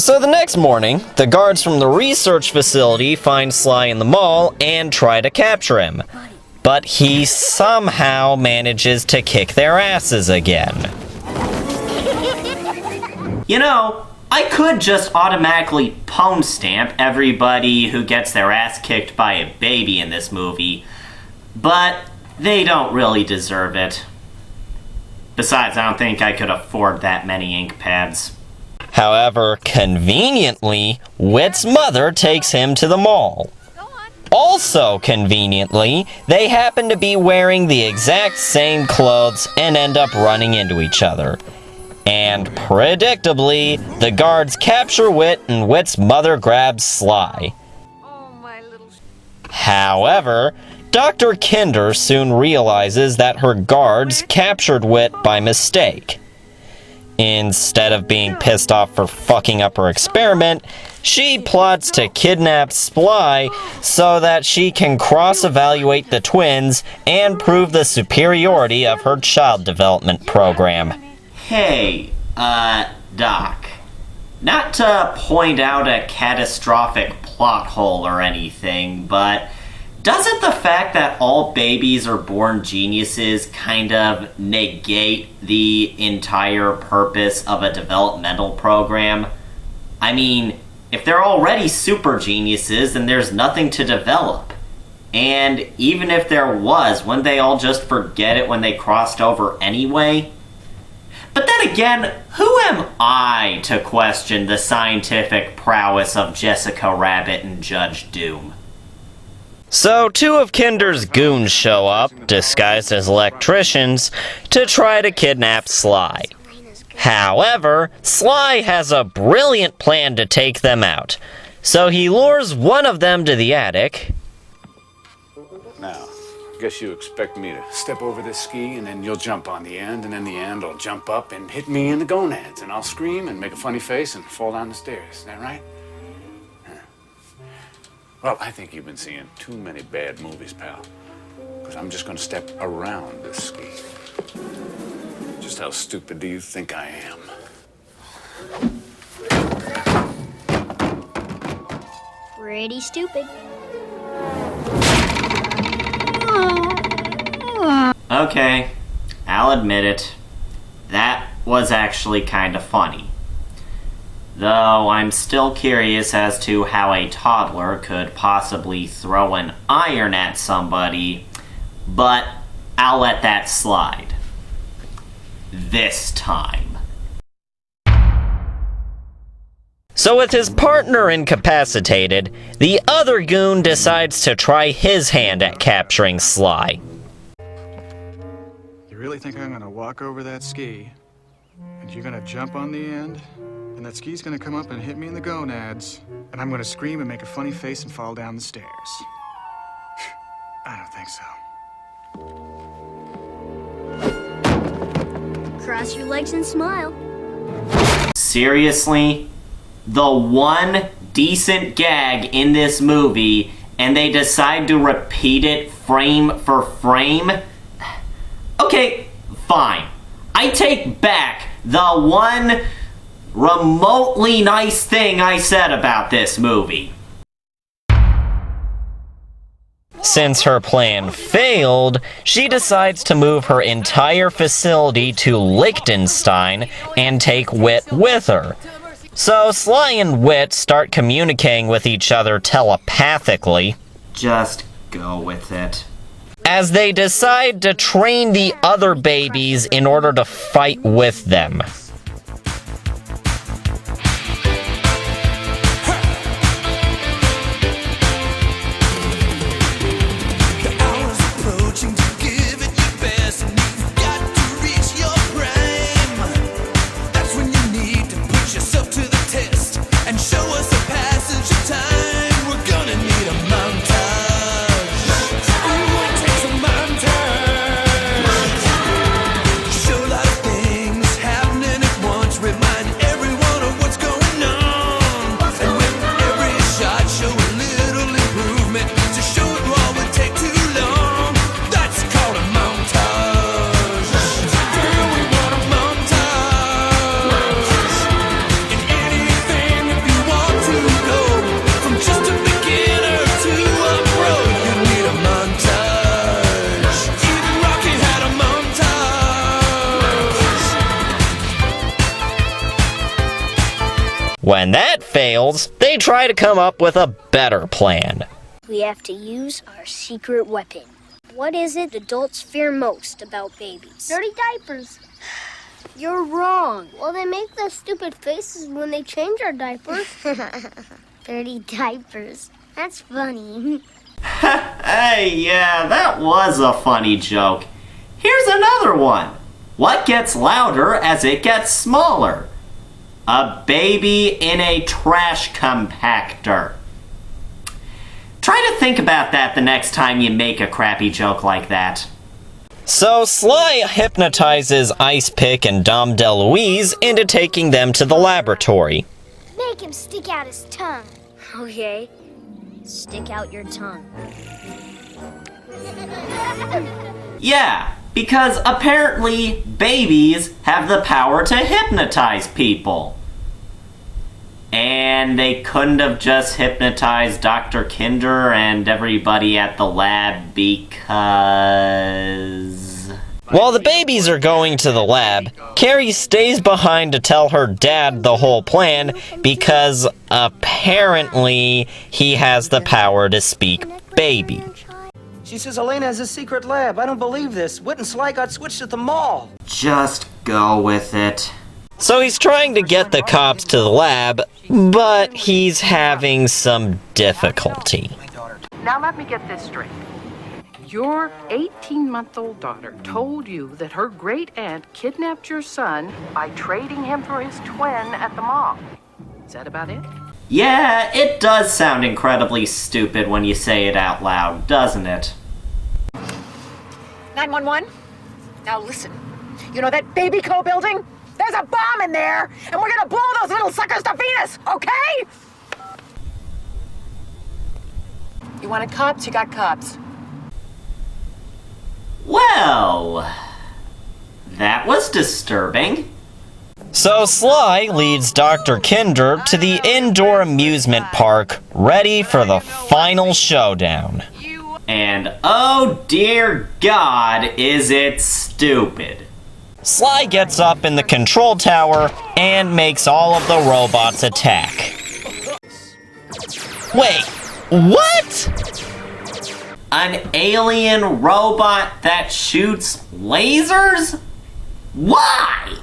So the next morning, the guards from the research facility find Sly in the mall and try to capture him. But he somehow manages to kick their asses again. You know, I could just automatically pwn stamp everybody who gets their ass kicked by a baby in this movie, but they don't really deserve it. Besides, I don't think I could afford that many ink pads. However, conveniently, Whit's mother takes him to the mall. Also conveniently, they happen to be wearing the exact same clothes and end up running into each other. And predictably, the guards capture Whit and Whit's mother grabs Sly. However, Dr. Kinder soon realizes that her guards captured Whit by mistake. Instead of being pissed off for fucking up her experiment, she plots to kidnap Sly so that she can cross-evaluate the twins and prove the superiority of her child development program. Hey, Doc. Not to point out a catastrophic plot hole or anything, but doesn't the fact that all babies are born geniuses kind of negate the entire purpose of a developmental program? I mean, if they're already super geniuses, then there's nothing to develop. And even if there was, wouldn't they all just forget it when they crossed over anyway? But then again, who am I to question the scientific prowess of Jessica Rabbit and Judge Doom? So, two of Kinder's goons show up, disguised as electricians, to try to kidnap Sly. However, Sly has a brilliant plan to take them out, so he lures one of them to the attic. Now, I guess you expect me to step over this ski and then you'll jump on the end, and then the end will jump up and hit me in the gonads, and I'll scream and make a funny face and fall down the stairs. Is that right? Well, I think you've been seeing too many bad movies, pal. Because I'm just going to step around this ski. Just how stupid do you think I am? Pretty stupid. Okay, I'll admit it. That was actually kind of funny. Though I'm still curious as to how a toddler could possibly throw an iron at somebody, but I'll let that slide. This time. So with his partner incapacitated, the other goon decides to try his hand at capturing Sly. You really think I'm gonna walk over that ski, and you're gonna jump on the end, and that ski's gonna come up and hit me in the gonads, and I'm gonna scream and make a funny face and fall down the stairs? I don't think so. Cross your legs and smile. Seriously? The one decent gag in this movie, and they decide to repeat it frame for frame? Okay, fine. I take back the one remotely nice thing I said about this movie. Since her plan failed, she decides to move her entire facility to Liechtenstein and take Whit with her. So Sly and Whit start communicating with each other telepathically. Just go with it. As they decide to train the other babies in order to fight with them. Show a lot of things happening When that fails, they try to come up with a better plan. We have to use our secret weapon. What is it adults fear most about babies? Dirty diapers. You're wrong. Well, they make those stupid faces when they change our diapers. Dirty diapers. That's funny. Hey, yeah, that was a funny joke. Here's another one. What gets louder as it gets smaller? A baby in a trash compactor. Try to think about that the next time you make a crappy joke like that. So Sly hypnotizes Ice Pick and Dom DeLuise into taking them to the laboratory. Make him stick out his tongue. Okay. Stick out your tongue. Yeah, because apparently babies have the power to hypnotize people. And they couldn't have just hypnotized Dr. Kinder and everybody at the lab because... While the babies are going to the lab, Carrie stays behind to tell her dad the whole plan because apparently he has the power to speak baby. She says Elena has a secret lab. I don't believe this. Whit and Sly got switched at the mall. Just go with it. So he's trying to get the cops to the lab, but he's having some difficulty. Now let me get this straight. Your 18-month-old daughter told you that her great-aunt kidnapped your son by trading him for his twin at the mall. Is that about it? Yeah, it does sound incredibly stupid when you say it out loud, doesn't it? 911? Now listen. You know that Baby Co. building? There's a bomb in there, and we're gonna blow those little suckers to Venus, okay? You wanted cops, you got cops. Well, that was disturbing. So Sly leads Dr. Kinder to the indoor amusement park, ready for the final showdown. And oh dear God, is it stupid. Sly gets up in the control tower and makes all of the robots attack. Wait, what? An alien robot that shoots lasers? Why?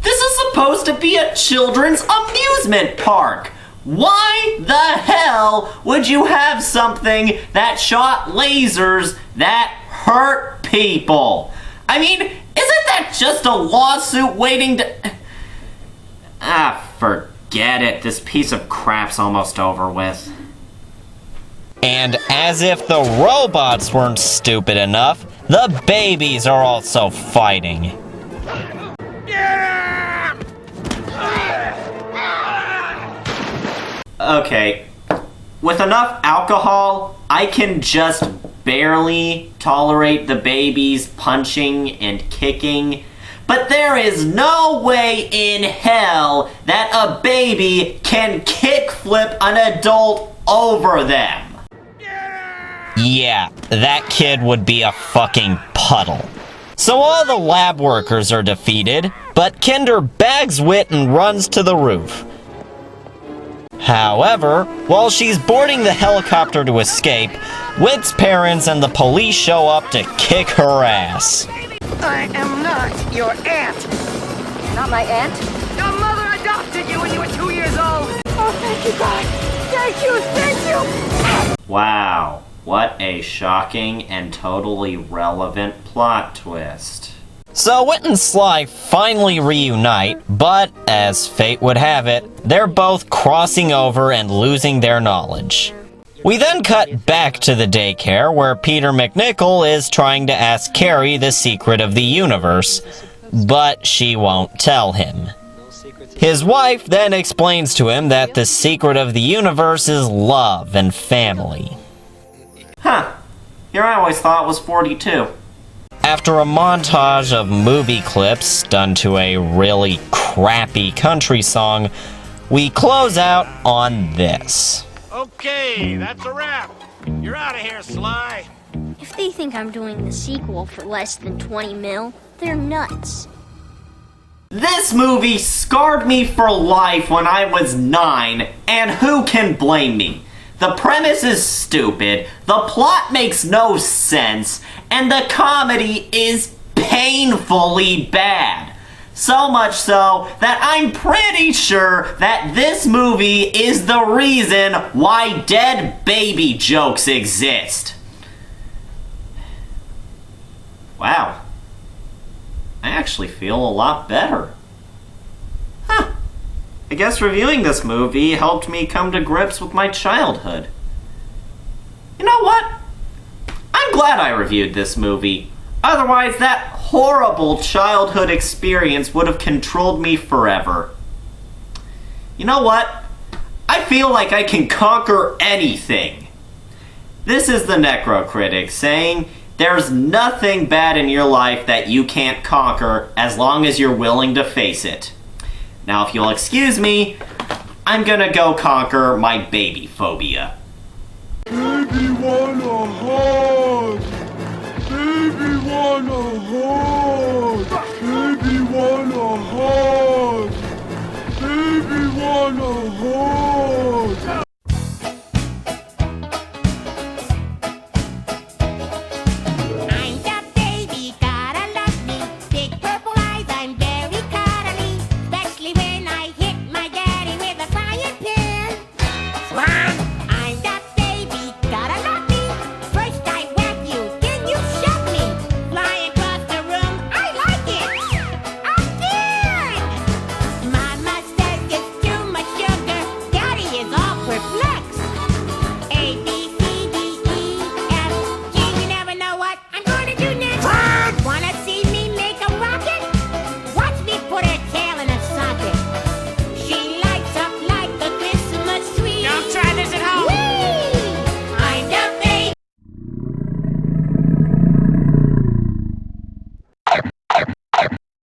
This is supposed to be a children's amusement park. Why the hell would you have something that shot lasers that hurt people? I mean, isn't that just a lawsuit waiting to... forget it. This piece of crap's almost over with. And as if the robots weren't stupid enough, the babies are also fighting. Okay, with enough alcohol, I can just barely tolerate the babies punching and kicking, but there is no way in hell that a baby can kickflip an adult over them. Yeah, that kid would be a fucking puddle. So all the lab workers are defeated, but Kinder bags Whit and runs to the roof. However, while she's boarding the helicopter to escape, Whit's parents and the police show up to kick her ass. I am not your aunt. Not my aunt? Your mother adopted you when you were 2 years old. Oh, thank you, God. Thank you. Wow, what a shocking and totally relevant plot twist. So Whit and Sly finally reunite, but as fate would have it, they're both crossing over and losing their knowledge. We then cut back to the daycare where Peter MacNicol is trying to ask Carrie the secret of the universe, but she won't tell him. His wife then explains to him that the secret of the universe is love and family. Huh, here I always thought it was 42. After a montage of movie clips done to a really crappy country song, we close out on this. Okay, that's a wrap. You're out of here, Sly. If they think I'm doing the sequel for less than 20 mil, they're nuts. This movie scarred me for life when I was 9, and who can blame me? The premise is stupid, the plot makes no sense, and the comedy is painfully bad. So much so that I'm pretty sure that this movie is the reason why dead baby jokes exist. Wow. I actually feel a lot better. Huh. I guess reviewing this movie helped me come to grips with my childhood. You know what? I'm glad I reviewed this movie. Otherwise, that horrible childhood experience would have controlled me forever. You know what? I feel like I can conquer anything. This is the Necro Critic saying, there's nothing bad in your life that you can't conquer as long as you're willing to face it. Now, if you'll excuse me, I'm gonna go conquer my baby phobia. Baby wanna hug! Baby wanna hug! Baby wanna hug! Baby wanna hug!